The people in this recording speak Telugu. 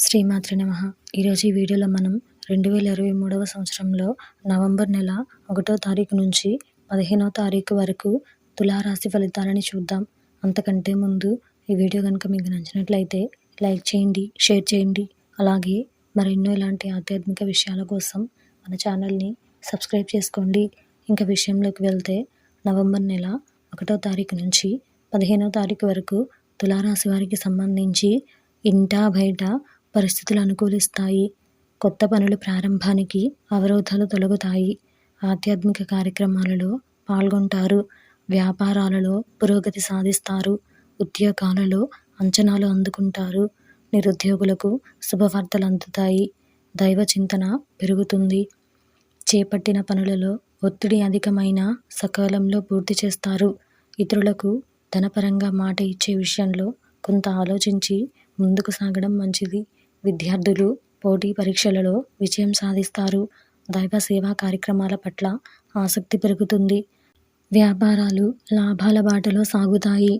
శ్రీమాత్రే నమః. ఈరోజు ఈ వీడియోలో మనం 2023వ సంవత్సరంలో నవంబర్ నెల 1వ తారీఖు నుంచి 15వ తారీఖు వరకు తులారాశి ఫలితాలని చూద్దాం. అంతకంటే ముందు ఈ వీడియో కనుక మీకు నచ్చినట్లయితే లైక్ చేయండి, షేర్ చేయండి. అలాగే మరెన్నో ఇలాంటి ఆధ్యాత్మిక విషయాల కోసం మన ఛానల్ని సబ్స్క్రైబ్ చేసుకోండి. ఇంకా విషయంలోకి వెళ్తే నవంబర్ నెల 1వ తారీఖు నుంచి 15వ తారీఖు వరకు తులారాశి వారికి సంబంధించి ఇంటా బయట పరిస్థితులు అనుకూలిస్తాయి. కొత్త పనుల ప్రారంభానికి అవరోధాలు తొలగుతాయి. ఆధ్యాత్మిక కార్యక్రమాలలో పాల్గొంటారు. వ్యాపారాలలో పురోగతి సాధిస్తారు. ఉద్యోగాలలో అంచనాలు అందుకుంటారు. నిరుద్యోగులకు శుభవార్తలు అందుతాయి. దైవ చింతన పెరుగుతుంది. చేపట్టిన పనులలో ఒత్తిడి అధికమైన సకాలంలో పూర్తి చేస్తారు. ఇతరులకు ధనపరంగా మాట ఇచ్చే విషయంలో కొంత ఆలోచించి ముందుకు సాగడం మంచిది. విద్యార్థులు పోటీ పరీక్షలలో విజయం సాధిస్తారు. దైవ సేవా కార్యక్రమాల పట్ల ఆసక్తి పెరుగుతుంది. వ్యాపారాలు లాభాల బాటలో సాగుతాయి.